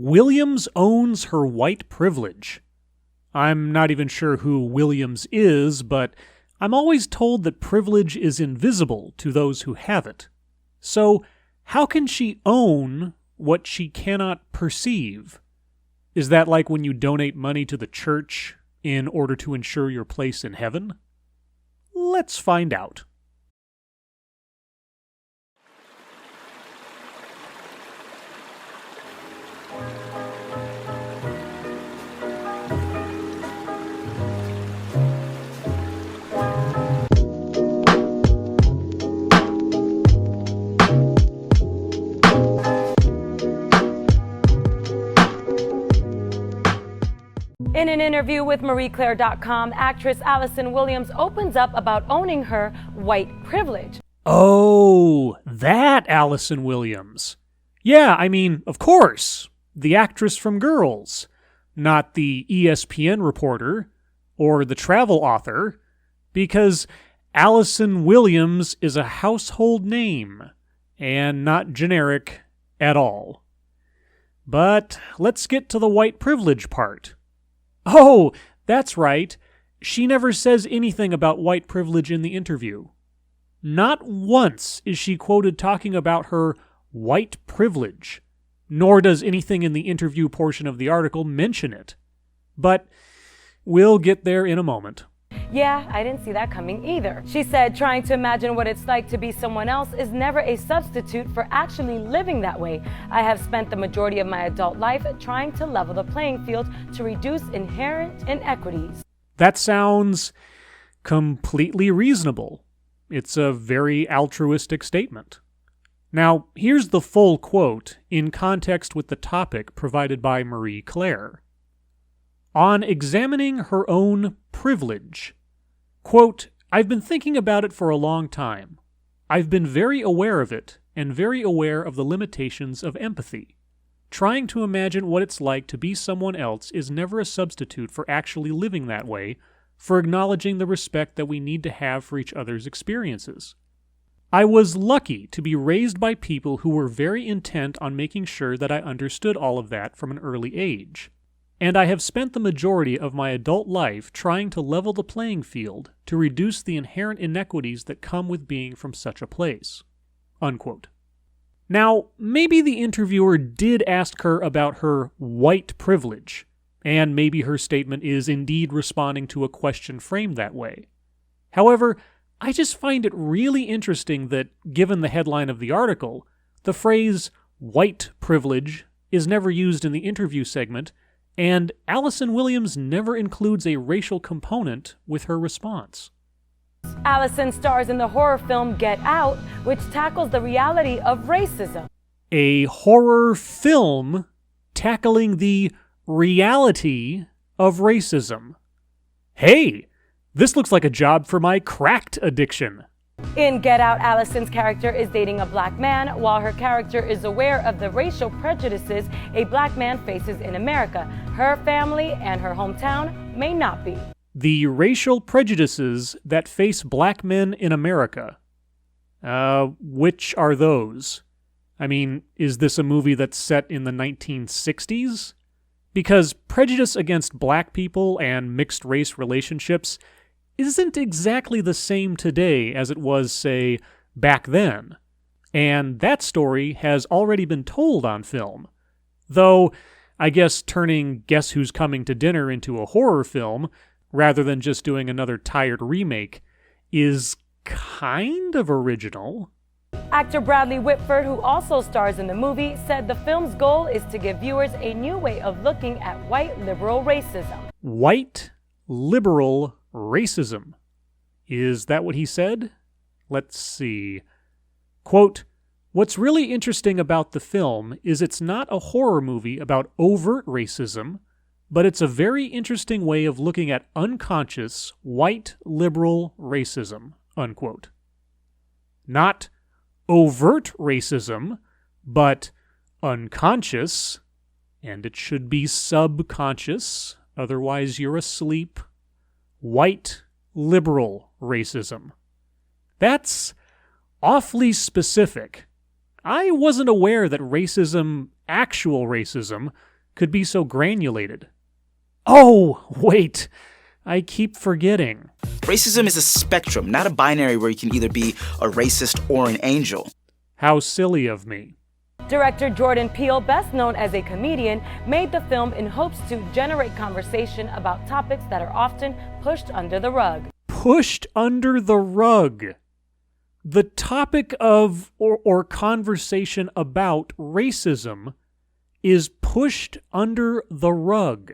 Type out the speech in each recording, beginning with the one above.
Williams owns her white privilege. I'm not even sure who Williams is, but I'm always told that privilege is invisible to those who have it. So, how can she own what she cannot perceive? Is that like when you donate money to the church in order to ensure your place in heaven? Let's find out. In an interview with MarieClaire.com, actress Allison Williams opens up about owning her white privilege. Oh, that Allison Williams. Yeah, I mean, of course, the actress from Girls, not the ESPN reporter or the travel author, because Allison Williams is a household name and not generic at all. But let's get to the white privilege part. Oh, that's right. She never says anything about white privilege in the interview. Not once is she quoted talking about her white privilege, nor does anything in the interview portion of the article mention it. But we'll get there in a moment. Yeah, I didn't see that coming either. She said trying to imagine what it's like to be someone else is never a substitute for actually living that way. I have spent the majority of my adult life trying to level the playing field to reduce inherent inequities. That sounds completely reasonable. It's a very altruistic statement. Now, here's the full quote in context with the topic provided by Marie Claire. On examining her own privilege, quote, I've been thinking about it for a long time. I've been very aware of it and very aware of the limitations of empathy. Trying to imagine what it's like to be someone else is never a substitute for actually living that way, for acknowledging the respect that we need to have for each other's experiences. I was lucky to be raised by people who were very intent on making sure that I understood all of that from an early age. And I have spent the majority of my adult life trying to level the playing field to reduce the inherent inequities that come with being from such a place. Unquote. Now, maybe the interviewer did ask her about her white privilege, and maybe her statement is indeed responding to a question framed that way. However, I just find it really interesting that, given the headline of the article, the phrase white privilege is never used in the interview segment, and Allison Williams never includes a racial component with her response. Allison stars in the horror film Get Out, which tackles the reality of racism. A horror film tackling the reality of racism. Hey, this looks like a job for my crack addiction. In Get Out, Allison's character is dating a black man, while her character is aware of the racial prejudices a black man faces in America. Her family and her hometown may not be. The racial prejudices that face black men in America. Which are those? I mean, is this a movie that's set in the 1960s? Because prejudice against black people and mixed-race relationships isn't exactly the same today as it was, say, back then. And that story has already been told on film. Though, I guess turning Guess Who's Coming to Dinner into a horror film, rather than just doing another tired remake, is kind of original. Actor Bradley Whitford, who also stars in the movie, said the film's goal is to give viewers a new way of looking at white liberal racism. White liberal racism. Is that what he said? Let's see. Quote, what's really interesting about the film is it's not a horror movie about overt racism, but it's a very interesting way of looking at unconscious white liberal racism, unquote. Not overt racism, but unconscious, and it should be subconscious, otherwise you're asleep, white liberal racism. That's awfully specific. I wasn't aware that racism, actual racism, could be so granulated? Oh, wait, I keep forgetting. Racism is a spectrum, not a binary where you can either be a racist or an angel. How silly of me. Director Jordan Peele, best known as a comedian, made the film in hopes to generate conversation about topics that are often pushed under the rug. Pushed under the rug. The topic of or conversation about racism is pushed under the rug.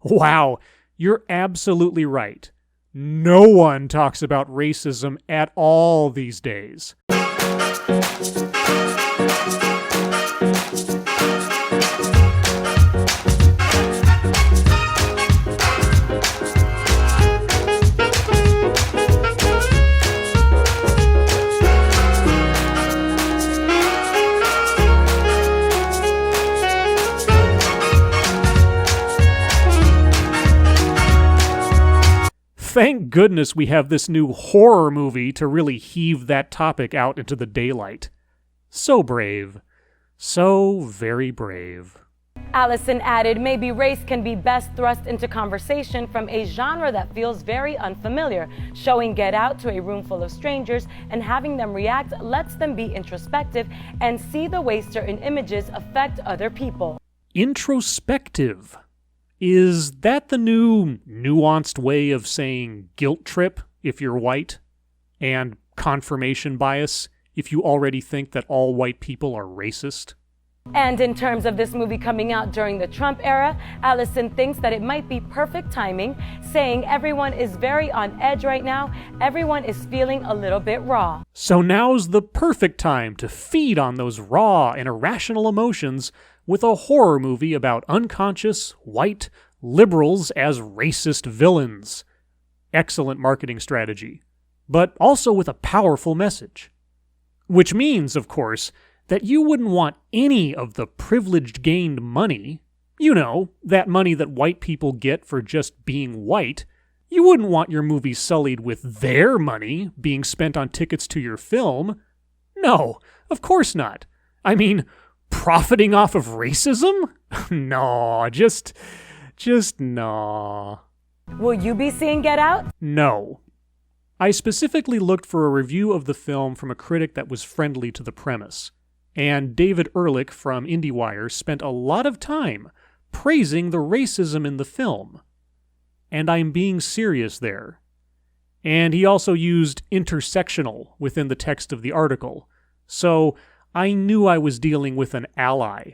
Wow, you're absolutely right. No one talks about racism at all these days. Thank goodness we have this new horror movie to really heave that topic out into the daylight. So brave. So very brave. Allison added, maybe race can be best thrust into conversation from a genre that feels very unfamiliar. Showing Get Out to a room full of strangers and having them react lets them be introspective and see the way certain images affect other people. Introspective. Is that the new nuanced way of saying guilt trip if you're white? And confirmation bias if you already think that all white people are racist? And in terms of this movie coming out during the Trump era, Allison thinks that it might be perfect timing, saying everyone is very on edge right now, everyone is feeling a little bit raw. So now's the perfect time to feed on those raw and irrational emotions with a horror movie about unconscious, white liberals as racist villains. Excellent marketing strategy, but also with a powerful message. Which means, of course, that you wouldn't want any of the privileged gained money, you know, that money that white people get for just being white. You wouldn't want your movie sullied with their money being spent on tickets to your film. No, of course not. I mean, profiting off of racism? No, just no. Will you be seeing Get Out? No. I specifically looked for a review of the film from a critic that was friendly to the premise, and David Ehrlich from IndieWire spent a lot of time praising the racism in the film. And I'm being serious there. And he also used intersectional within the text of the article, so I knew I was dealing with an ally.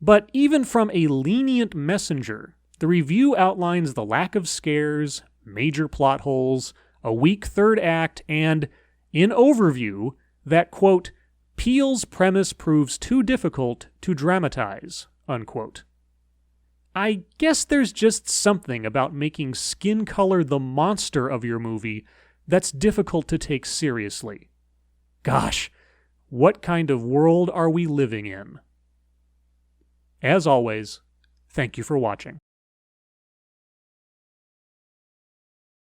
But even from a lenient messenger, the review outlines the lack of scares, major plot holes, a weak third act, and, in overview, that, quote, Peele's premise proves too difficult to dramatize, unquote. I guess there's just something about making skin color the monster of your movie that's difficult to take seriously. Gosh, what kind of world are we living in? As always, thank you for watching.